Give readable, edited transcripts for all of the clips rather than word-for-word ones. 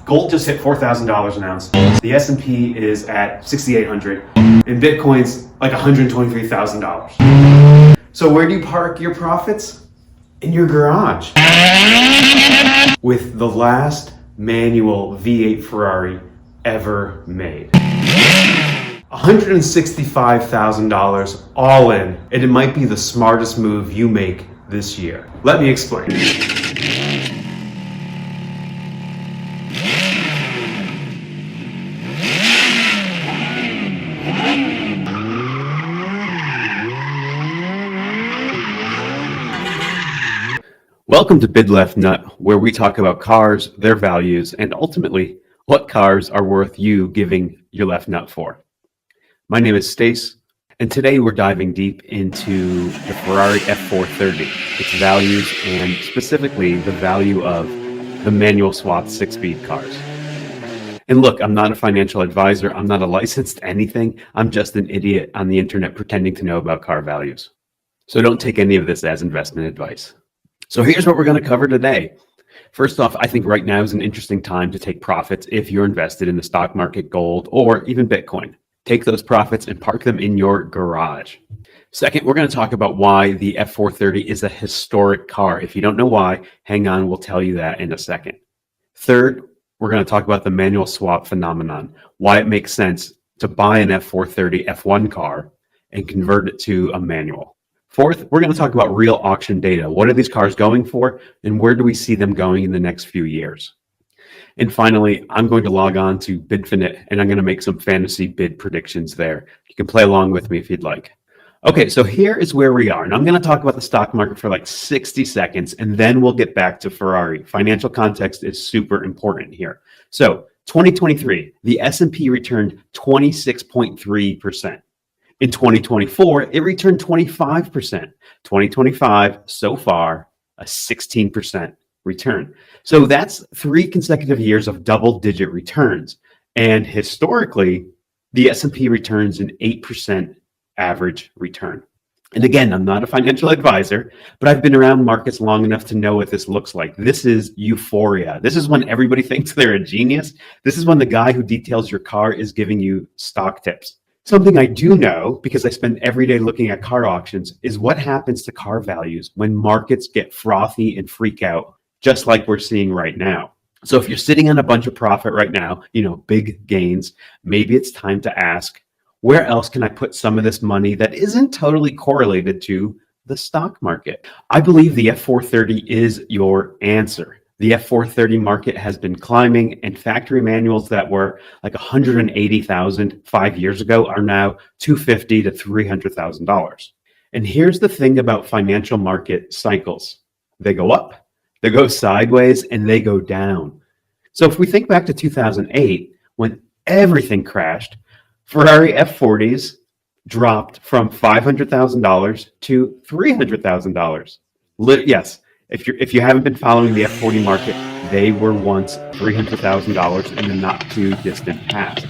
Gold just hit $4,000 an ounce. The S&P is at 6,800, and Bitcoin's like $123,000. So where do you park your profits? In your garage. With the last manual V8 Ferrari ever made. $165,000 all in, and it might be the smartest move you make this year. Let me explain. Welcome to Bid Left Nut, where we talk about cars, their values, and ultimately what cars are worth you giving your left nut for. My name is Stace, and today we're diving deep into the Ferrari F430, its values, and specifically the value of the manual swap 6-speed cars. And look, I'm not a financial advisor. I'm not a licensed anything. I'm just an idiot on the internet pretending to know about car values. So don't take any of this as investment advice. So here's what we're going to cover today. First off, I think right now is an interesting time to take profits if you're invested in the stock market, gold, or even Bitcoin. Take those profits and park them in your garage. Second, we're going to talk about why the F430 is a historic car. If you don't know why, hang on, we'll tell you that in a second. Third, we're going to talk about the manual swap phenomenon, why it makes sense to buy an F430 F1 car and convert it to a manual. Fourth, we're going to talk about real auction data. What are these cars going for, and where do we see them going in the next few years? And finally, I'm going to log on to BidFinite, and I'm going to make some fantasy bid predictions there. You can play along with me if you'd like. Okay, so here is where we are. And I'm going to talk about the stock market for like 60 seconds, and then we'll get back to Ferrari. Financial context is super important here. So 2023, the S&P returned 26.3%. In 2024, it returned 25%. 2025, so far, a 16% return. So that's 3 consecutive years of double-digit returns. And historically, the S&P returns an 8% average return. And again, I'm not a financial advisor, but I've been around markets long enough to know what this looks like. This is euphoria. This is when everybody thinks they're a genius. This is when the guy who details your car is giving you stock tips. Something I do know, because I spend every day looking at car auctions, is what happens to car values when markets get frothy and freak out, just like we're seeing right now. So if you're sitting on a bunch of profit right now, big gains, maybe it's time to ask, where else can I put some of this money that isn't totally correlated to the stock market? I believe the F430 is your answer. The F430 market has been climbing, and factory manuals that were like $180,000 5 years ago are now $250,000 to $300,000. And here's the thing about financial market cycles. They go up, they go sideways, and they go down. So if we think back to 2008, when everything crashed, Ferrari F40s dropped from $500,000 to $300,000. Yes. If you haven't been following the F40 market, they were once $300,000 in the not too distant past.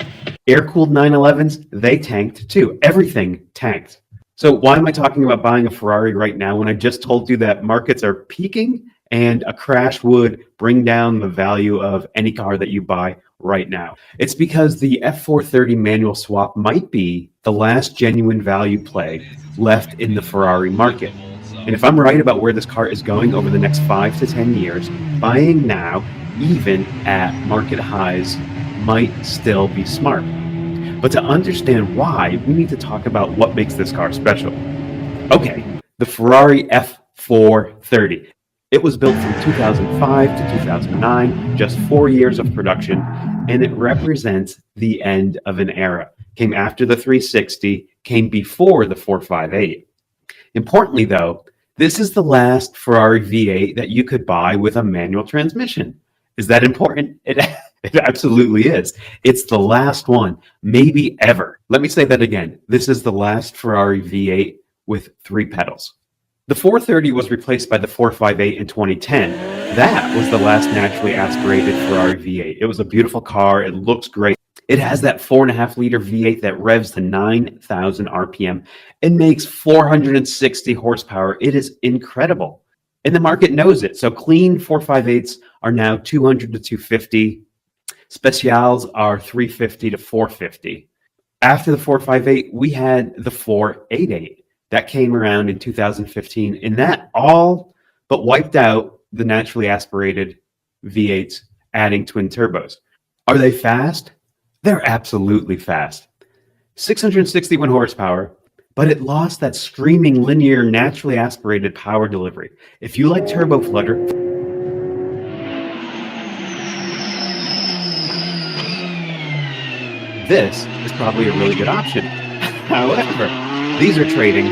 Air-cooled 911s, they tanked too. Everything tanked. So why am I talking about buying a Ferrari right now when I just told you that markets are peaking and a crash would bring down the value of any car that you buy right now? It's because the F430 manual swap might be the last genuine value play left in the Ferrari market. And if I'm right about where this car is going over the next 5 to 10 years, buying now, even at market highs, might still be smart. But to understand why, we need to talk about what makes this car special. Okay, the Ferrari F430. It was built from 2005 to 2009, just 4 years of production, and it represents the end of an era. Came after the 360, came before the 458. Importantly, though, this is the last Ferrari V8 that you could buy with a manual transmission. Is that important? It absolutely is. It's the last one, maybe ever. Let me say that again. This is the last Ferrari V8 with 3 pedals. The 430 was replaced by the 458 in 2010. That was the last naturally aspirated Ferrari V8. It was a beautiful car. It looks great. It has that 4.5-liter V8 that revs to 9,000 RPM and makes 460 horsepower. It is incredible. And the market knows it. So clean 458s are now 200 to 250. Specials are 350 to 450. After the 458, we had the 488 that came around in 2015, and that all but wiped out the naturally aspirated V8s, adding twin turbos. Are they fast? They're absolutely fast. 661 horsepower, but it lost that screaming linear naturally aspirated power delivery. If you like turbo flutter, this is probably a really good option. However, these are trading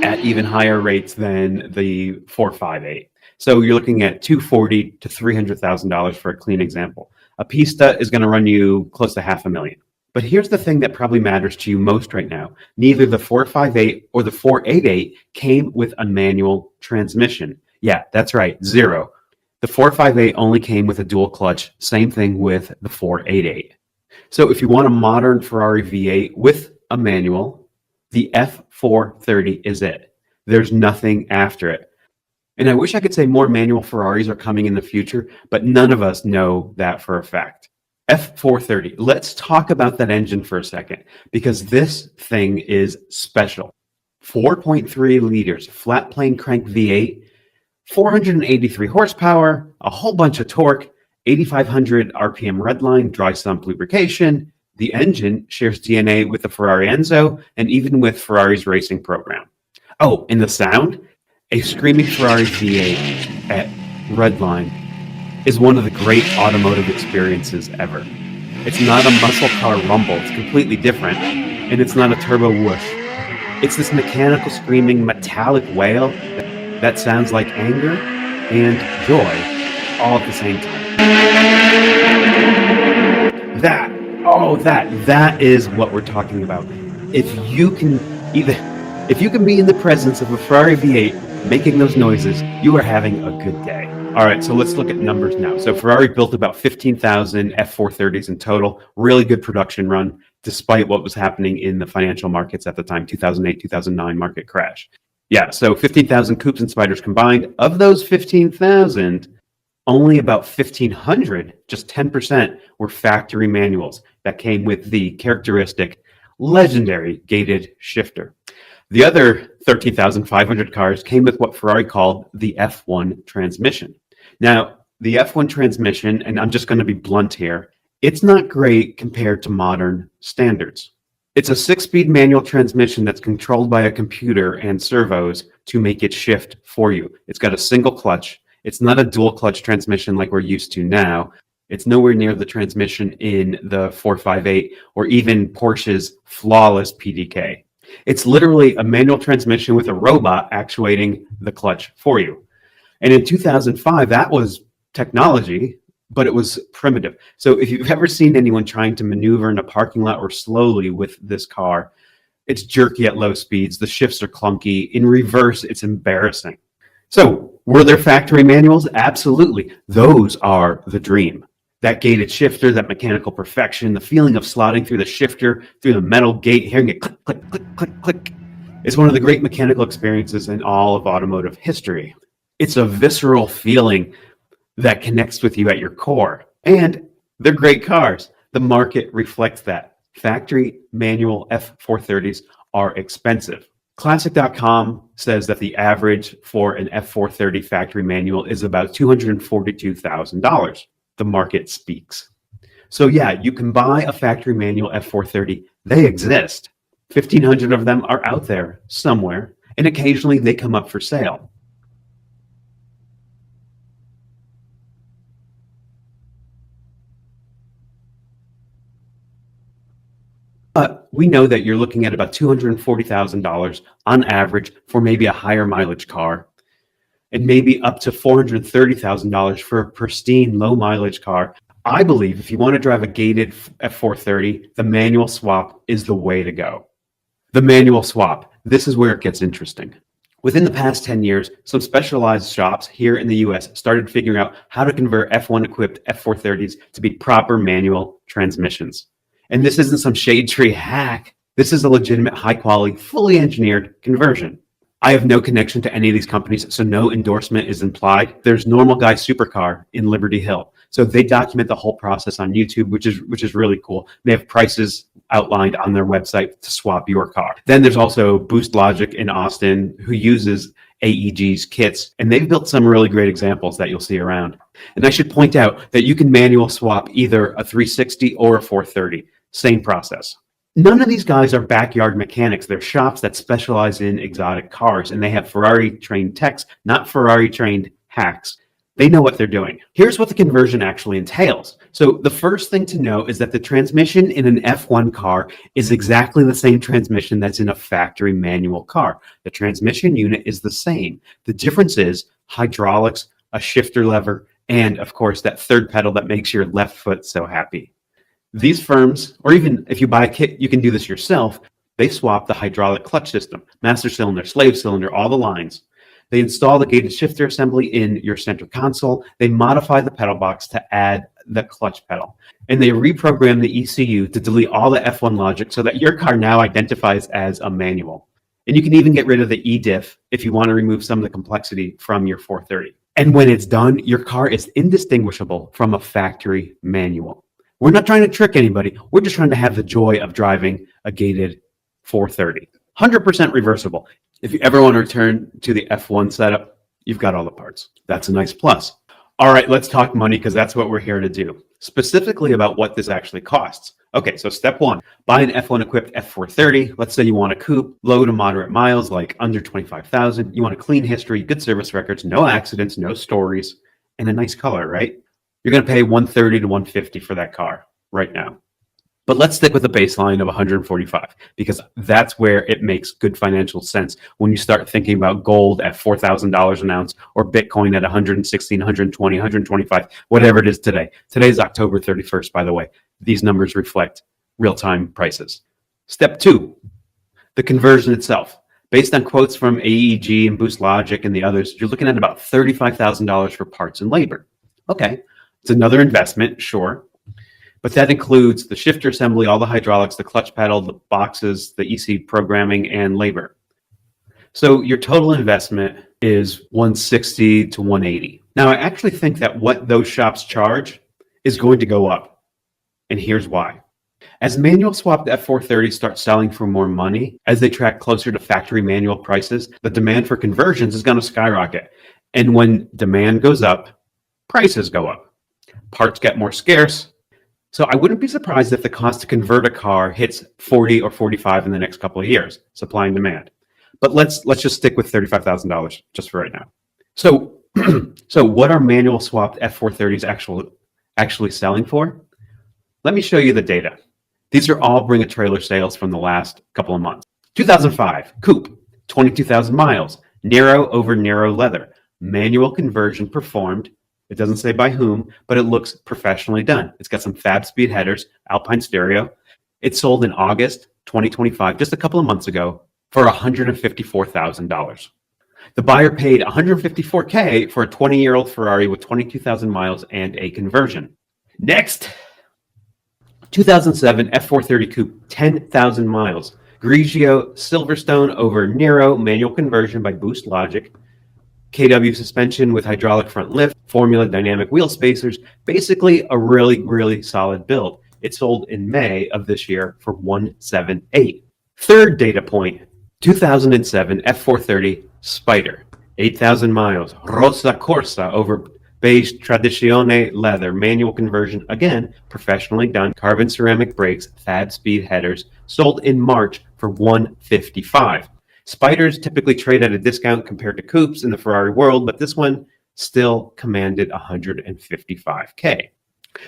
at even higher rates than the 458. So you're looking at $240,000 to $300,000 for a clean example. A Pista is going to run you close to $500,000. But here's the thing that probably matters to you most right now. Neither the 458 or the 488 came with a manual transmission. Yeah, that's right, zero. The 458 only came with a dual clutch. Same thing with the 488. So if you want a modern Ferrari V8 with a manual, the F430 is it. There's nothing after it. And I wish I could say more manual Ferraris are coming in the future, but none of us know that for a fact. F430. Let's talk about that engine for a second, because this thing is special. 4.3 liters, flat plane crank V8, 483 horsepower, a whole bunch of torque, 8,500 RPM redline, dry sump lubrication. The engine shares DNA with the Ferrari Enzo and even with Ferrari's racing program. Oh, and the sound? A screaming Ferrari V8 at redline is one of the great automotive experiences ever. It's not a muscle car rumble, it's completely different, and it's not a turbo whoosh. It's this mechanical screaming metallic wail that sounds like anger and joy all at the same time. That is what we're talking about. If you can be in the presence of a Ferrari V8 making those noises, you are having a good day. All right, so let's look at numbers now. So Ferrari built about 15,000 F430s in total. Really good production run, despite what was happening in the financial markets at the time, 2008, 2009 market crash. Yeah, so 15,000 coupes and spiders combined. Of those 15,000, only about 1,500, just 10%, were factory manuals that came with the characteristic legendary gated shifter. The other 13,500 cars came with what Ferrari called the F1 transmission. Now, the F1 transmission, and I'm just going to be blunt here, it's not great compared to modern standards. It's a 6-speed manual transmission that's controlled by a computer and servos to make it shift for you. It's got a single clutch. It's not a dual clutch transmission like we're used to now. It's nowhere near the transmission in the 458 or even Porsche's flawless PDK. It's literally a manual transmission with a robot actuating the clutch for you. And in 2005, that was technology, but it was primitive. So if you've ever seen anyone trying to maneuver in a parking lot or slowly with this car, it's jerky at low speeds. The shifts are clunky. In reverse, it's embarrassing. So were there factory manuals? Absolutely. Those are the dream. That gated shifter, that mechanical perfection, the feeling of slotting through the shifter, through the metal gate, hearing it click, click, click, click, click. It's one of the great mechanical experiences in all of automotive history. It's a visceral feeling that connects with you at your core. And they're great cars. The market reflects that. Factory manual F430s are expensive. Classic.com says that the average for an F430 factory manual is about $242,000. The market speaks. So yeah, you can buy a factory manual F430. They exist. 1,500 of them are out there somewhere, and occasionally they come up for sale. But we know that you're looking at about $240,000 on average for maybe a higher mileage car, and maybe up to $430,000 for a pristine low mileage car. I believe if you want to drive a gated F430, the manual swap is the way to go. The manual swap, this is where it gets interesting. Within the past 10 years, some specialized shops here in the US started figuring out how to convert F1 equipped F430s to be proper manual transmissions. And this isn't some shade tree hack. This is a legitimate, high quality, fully engineered conversion. I have no connection to any of these companies, so no endorsement is implied. There's Normal Guy Supercar in Liberty Hill. So they document the whole process on YouTube, which is really cool. They have prices outlined on their website to swap your car. Then there's also Boost Logic in Austin, who uses AEG's kits, and they've built some really great examples that you'll see around. And I should point out that you can manual swap either a 360 or a 430. Same process. None of these guys are backyard mechanics. They're shops that specialize in exotic cars, and they have Ferrari-trained techs, not Ferrari-trained hacks. They know what they're doing. Here's what the conversion actually entails. So the first thing to know is that the transmission in an F1 car is exactly the same transmission that's in a factory manual car. The transmission unit is the same. The difference is hydraulics, a shifter lever, and of course that third pedal that makes your left foot so happy. These firms, or even if you buy a kit, you can do this yourself. They swap the hydraulic clutch system, master cylinder, slave cylinder, all the lines. They install the gated shifter assembly in your center console. They modify the pedal box to add the clutch pedal. And they reprogram the ECU to delete all the F1 logic so that your car now identifies as a manual. And you can even get rid of the eDiff if you want to remove some of the complexity from your 430. And when it's done, your car is indistinguishable from a factory manual. We're not trying to trick anybody. We're just trying to have the joy of driving a gated 430. 100% reversible. If you ever want to return to the F1 setup, you've got all the parts. That's a nice plus. All right, let's talk money because that's what we're here to do. Specifically about what this actually costs. Okay, so step one, buy an F1 equipped F430. Let's say you want a coupe, low to moderate miles, like under 25,000. You want a clean history, good service records, no accidents, no stories, and a nice color, right? You're going to pay $130 to $150 for that car right now. But let's stick with the baseline of $145 because that's where it makes good financial sense when you start thinking about gold at $4,000 an ounce or Bitcoin at 116, 120, 125, whatever it is today. Today's October 31st, by the way. These numbers reflect real-time prices. Step two, the conversion itself. Based on quotes from AEG and Boost Logic and the others, you're looking at about $35,000 for parts and labor. Okay, it's another investment, sure. But that includes the shifter assembly, all the hydraulics, the clutch pedal, the boxes, the EC programming, and labor. So your total investment is $160 to $180. Now, I actually think that what those shops charge is going to go up. And here's why. As manual swapped F430 start selling for more money, as they track closer to factory manual prices, the demand for conversions is going to skyrocket. And when demand goes up, prices go up. Parts get more scarce. So I wouldn't be surprised if the cost to convert a car hits 40 or 45 in the next couple of years, supply and demand. But let's just stick with $35,000 just for right now. So, so what are manual swapped F430s actually selling for? Let me show you the data. These are all bring a trailer sales from the last couple of months. 2005, coupe, 22,000 miles, narrow over narrow leather, manual conversion performed. It doesn't say by whom, but it looks professionally done. It's got some fab speed headers, Alpine stereo. It sold in August 2025, just a couple of months ago, for $154,000. The buyer paid $154K for a 20-year-old Ferrari with 22,000 miles and a conversion. Next, 2007 F430 Coupe, 10,000 miles. Grigio Silverstone over Nero, manual conversion by Boost Logic. KW suspension with hydraulic front lift, Formula dynamic wheel spacers, basically a really, really solid build. It sold in May of this year for $178. Third data point, 2007 F430 Spider, 8,000 miles, Rosa Corsa over beige Tradizione leather, manual conversion, again, professionally done, carbon ceramic brakes, fab speed headers, sold in March for $155. Spiders typically trade at a discount compared to coupes in the Ferrari world, but this one still commanded $155K.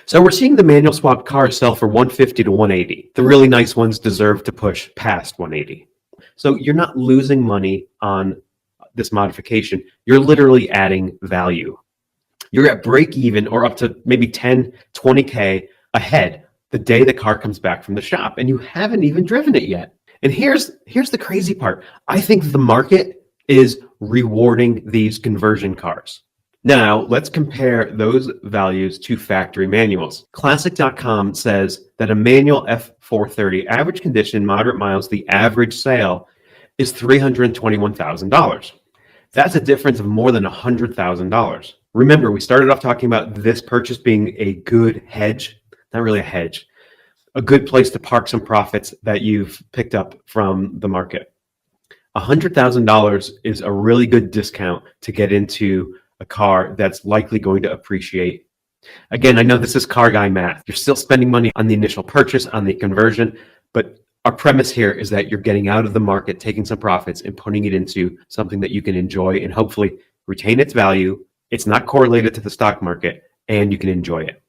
So we're seeing the manual swap cars sell for $150 to $180. The really nice ones deserve to push past $180. So you're not losing money on this modification. You're literally adding value. You're at break even or up to maybe 10, 20K ahead the day the car comes back from the shop, and you haven't even driven it yet. And here's the crazy part. I think the market is rewarding these conversion cars. Now, let's compare those values to factory manuals. Classic.com says that a manual F430, average condition, moderate miles, the average sale is $321,000. That's a difference of more than $100,000. Remember, we started off talking about this purchase being a good hedge, not really a hedge, a good place to park some profits that you've picked up from the market. $100,000 is a really good discount to get into a car that's likely going to appreciate. Again, I know this is car guy math. You're still spending money on the initial purchase, on the conversion, but our premise here is that you're getting out of the market, taking some profits and putting it into something that you can enjoy and hopefully retain its value. It's not correlated to the stock market and you can enjoy it.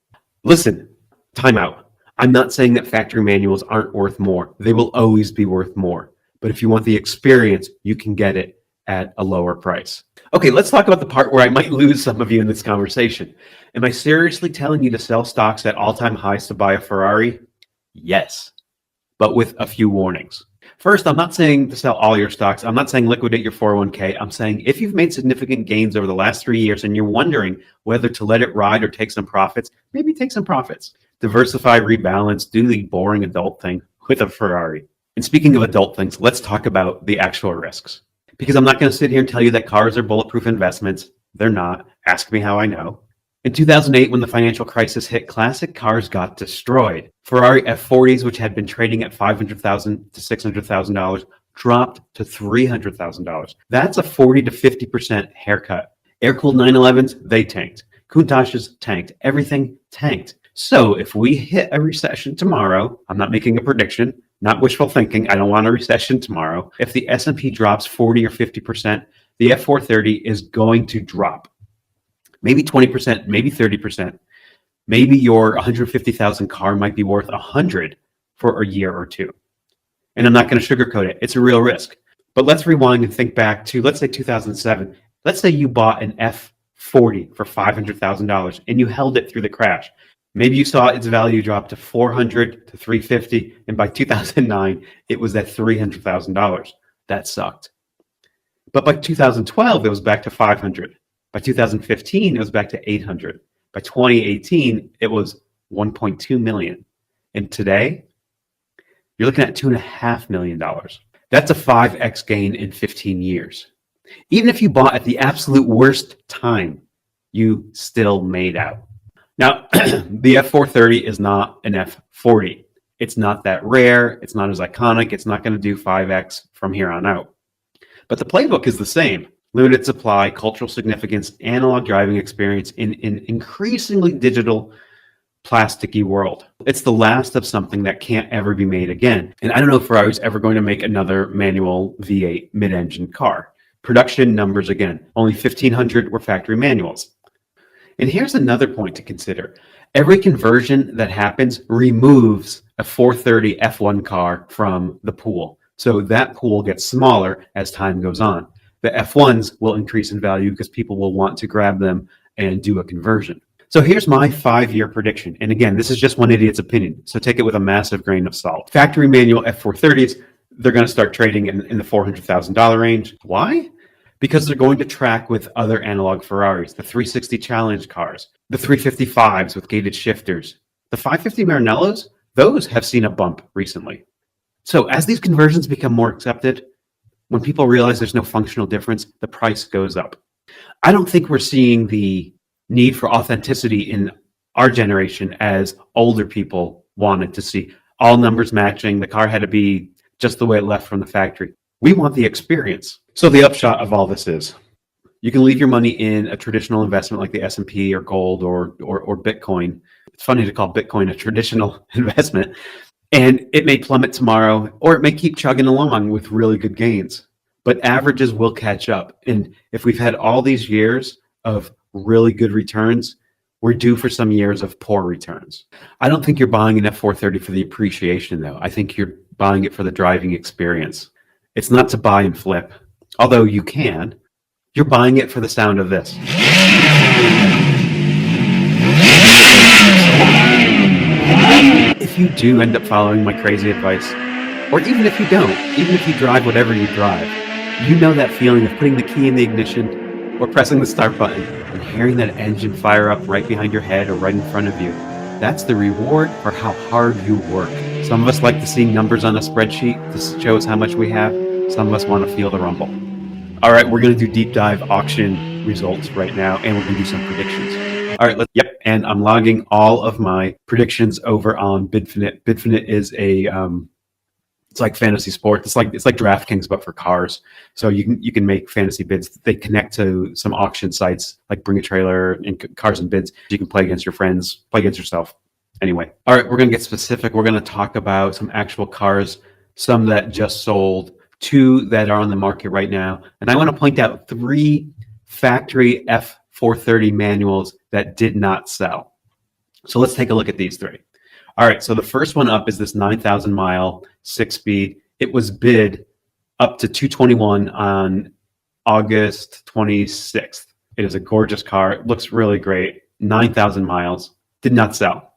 Listen, time out. I'm not saying that factory manuals aren't worth more. They will always be worth more. But if you want the experience, you can get it at a lower price. Okay, let's talk about the part where I might lose some of you in this conversation. Am I seriously telling you to sell stocks at all-time highs to buy a Ferrari? Yes, but with a few warnings. First, I'm not saying to sell all your stocks. I'm not saying liquidate your 401k. I'm saying if you've made significant gains over the last 3 years and you're wondering whether to let it ride or take some profits, maybe take some profits. Diversify, rebalance, do the boring adult thing with a Ferrari. And speaking of adult things, let's talk about the actual risks. Because I'm not going to sit here and tell you that cars are bulletproof investments. They're not. Ask me how I know. In 2008, when the financial crisis hit, classic cars got destroyed. Ferrari F430s, which had been trading at $500,000 to $600,000, dropped to $300,000. That's a 40 to 50% haircut. Air-cooled 911s, they tanked. Countach's tanked. Everything tanked. So if we hit a recession tomorrow, I'm not making a prediction, not wishful thinking. I don't want a recession tomorrow. If the S&P drops 40 or 50%, the F430 is going to drop. Maybe 20%, maybe 30%. Maybe your 150,000 car might be worth 100 for a year or two. And I'm not going to sugarcoat it. It's a real risk. But let's rewind and think back to, let's say 2007. Let's say you bought an F40 for $500,000 and you held it through the crash. Maybe you saw its value drop to 400 to 350, and by 2009, it was at $300,000. That sucked. But by 2012, it was back to 500. By 2015, it was back to 800. By 2018, it was 1.2 million. And today, you're looking at $2.5 million. That's a 5x gain in 15 years. Even if you bought at the absolute worst time, you still made out. Now, the F430 is not an F40. It's not that rare. It's not as iconic. It's not going to do 5x from here on out. But the playbook is the same. Limited supply, cultural significance, analog driving experience in an increasingly digital, plasticky world. It's the last of something that can't ever be made again. And I don't know if Ferrari's ever going to make another manual V8 mid-engine car. Production numbers, again, only 1,500 were factory manuals. And here's another point to consider. Every conversion that happens removes a 430 F1 car from the pool. So that pool gets smaller as time goes on. The F1s will increase in value because people will want to grab them and do a conversion. So here's my 5-year prediction. And again, this is just one idiot's opinion, so take it with a massive grain of salt. Factory manual F430s, they're going to start trading in the $400,000 range. Why? Because they're going to track with other analog Ferraris, the 360 Challenge cars, the 355s with gated shifters. The 550 Maranellos, those have seen a bump recently. So as these conversions become more accepted, when people realize there's no functional difference, the price goes up. I don't think we're seeing the need for authenticity in our generation as older people wanted to see. All numbers matching, the car had to be just the way it left from the factory. We want the experience. So the upshot of all this is, you can leave your money in a traditional investment like the S&P or gold or Bitcoin. It's funny to call Bitcoin a traditional investment. And it may plummet tomorrow, or it may keep chugging along with really good gains. But averages will catch up. And if we've had all these years of really good returns, we're due for some years of poor returns. I don't think you're buying an F430 for the appreciation, though. I think you're buying it for the driving experience. It's not to buy and flip, although you can. You're buying it for the sound of this. If you do end up following my crazy advice, or even if you don't, even if you drive whatever you drive, you know that feeling of putting the key in the ignition or pressing the start button and hearing that engine fire up right behind your head or right in front of you. That's the reward for how hard you work. Some of us like to see numbers on a spreadsheet to show us how much we have. Some of us want to feel the rumble. All right, we're going to do deep dive auction results right now, and we're going to do some predictions. All right, yep, and I'm logging all of my predictions over on BidFinite. BidFinite is a it's like fantasy sports. It's like DraftKings, but for cars. So you can make fantasy bids. They connect to some auction sites like Bring a Trailer and Cars and Bids. You can play against your friends, play against yourself. Anyway, all right, we're going to get specific. We're going to talk about some actual cars, some that just sold, two that are on the market right now. And I want to point out three factory F430 manuals that did not sell. So let's take a look at these three. All right, so the first one up is this 9,000 mile 6-speed. It was bid up to 221 on August 26th. It is a gorgeous car. It looks really great. 9,000 miles. Did not sell.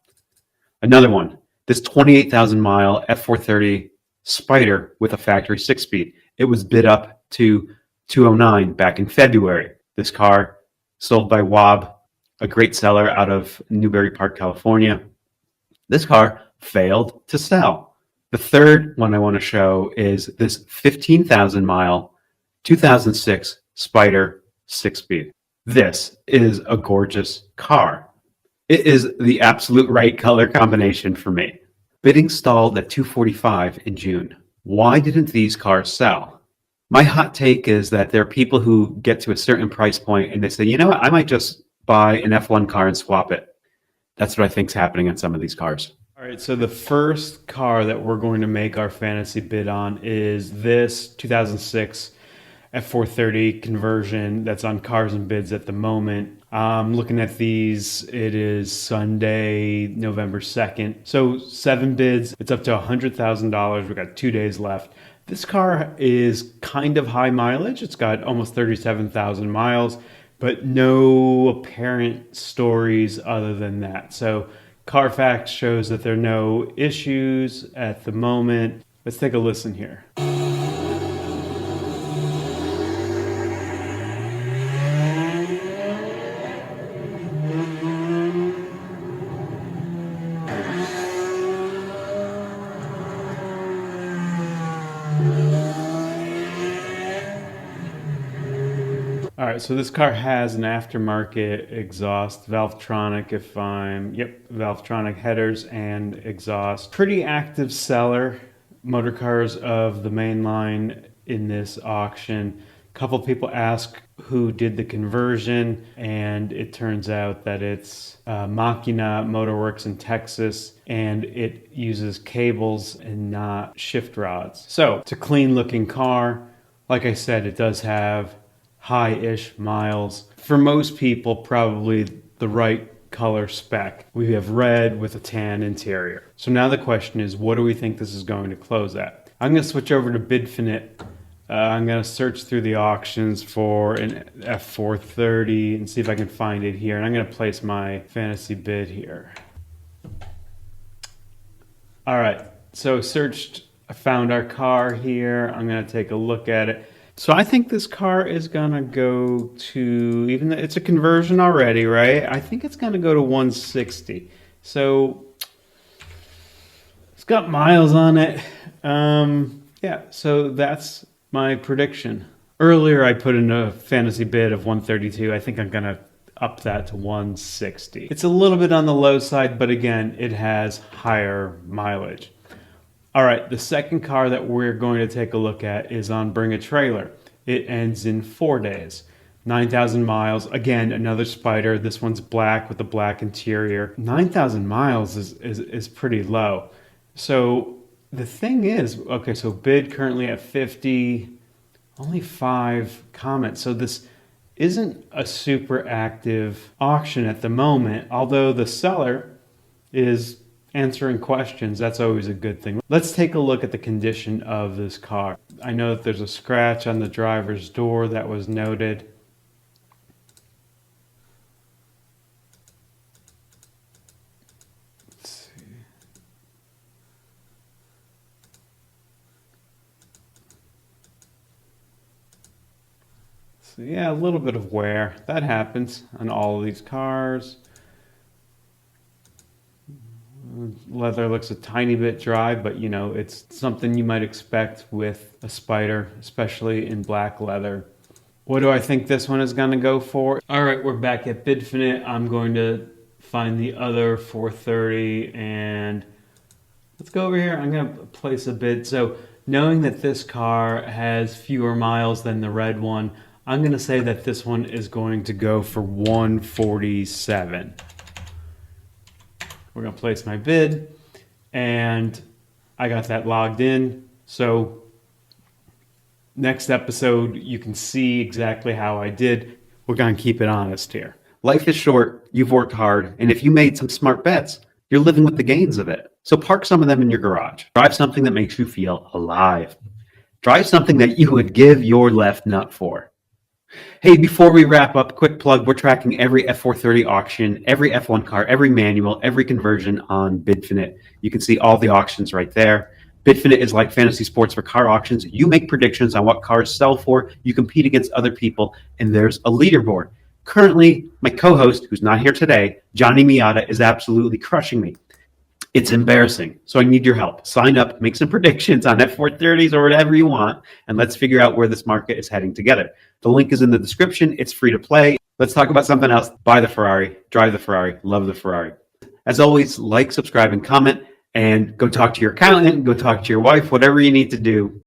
Another one, this 28,000 mile F430 Spider with a factory 6-speed. It was bid up to 209 back in February. This car sold by Wob, a great seller out of Newbury Park, California. This car failed to sell. The third one I want to show is this 15,000 mile 2006 Spider 6-speed. This is a gorgeous car. It is the absolute right color combination for me. Bidding stalled at 245 in June. Why didn't these cars sell? My hot take is that there are people who get to a certain price point and they say, you know what, I might just buy an F1 car and swap it. That's what I think is happening on some of these cars. All right, so the first car that we're going to make our fantasy bid on is this 2006 F430 conversion that's on Cars and Bids at the moment. Looking at these, it is Sunday, November 2nd. So 7 bids, it's up to $100,000. We've got 2 days left. This car is kind of high mileage. It's got almost 37,000 miles, but no apparent stories other than that. So Carfax shows that there are no issues at the moment. Let's take a listen here. All right, so this car has an aftermarket exhaust, Valvetronic Valvetronic headers and exhaust. Pretty active seller, motor cars of the main line in this auction. A couple people ask who did the conversion, and it turns out that it's Machina Motorworks in Texas, and it uses cables and not shift rods. So it's a clean looking car. Like I said, it does have high-ish miles. For most people, probably the right color spec. We have red with a tan interior. So now the question is, what do we think this is going to close at? I'm going to switch over to BidFinite. I'm going to search through the auctions for an F430 and see if I can find it here. And I'm going to place my fantasy bid here. All right, so I found our car here. I'm going to take a look at it. So I think this car is gonna go to, even though it's a conversion already, right? I think it's gonna go to 160. So it's got miles on it. Yeah, so that's my prediction. Earlier I put in a fantasy bid of 132. I think I'm gonna up that to 160. It's a little bit on the low side, but again, it has higher mileage. All right, the second car that we're going to take a look at is on Bring a Trailer. It ends in 4 days. 9,000 miles. Again, another Spider. This one's black with a black interior. 9,000 miles is pretty low. So the thing is, okay, so bid currently at 50, only 5 comments. So this isn't a super active auction at the moment, although the seller is answering questions. That's always a good thing. Let's take a look at the condition of this car. I know that there's a scratch on the driver's door that was noted. Let's see. So yeah, a little bit of wear. That happens on all of these cars. Leather looks a tiny bit dry, but you know, it's something you might expect with a Spider, especially in black leather. What do I think this one is going to go for? All right, we're back at BidFinite. I'm going to find the other 430 and let's go over here. I'm going to place a bid. So knowing that this car has fewer miles than the red one, I'm going to say that this one is going to go for 147. We're going to place my bid and I got that logged in. So next episode, you can see exactly how I did. We're going to keep it honest here. Life is short, you've worked hard, and if you made some smart bets, you're living with the gains of it. So park some of them in your garage. Drive something that makes you feel alive. Drive something that you would give your left nut for. Hey, before we wrap up, quick plug, we're tracking every F430 auction, every F1 car, every manual, every conversion on BidFinite. You can see all the auctions right there. BidFinite is like fantasy sports for car auctions. You make predictions on what cars sell for, you compete against other people, and there's a leaderboard. Currently, my co-host, who's not here today, Johnny Miata, is absolutely crushing me. It's embarrassing. So I need your help. Sign up, make some predictions on F430s or whatever you want, and let's figure out where this market is heading together. The link is in the description. It's free to play. Let's talk about something else. Buy the Ferrari, drive the Ferrari, love the Ferrari. As always, like, subscribe, and comment, and go talk to your accountant, go talk to your wife, whatever you need to do.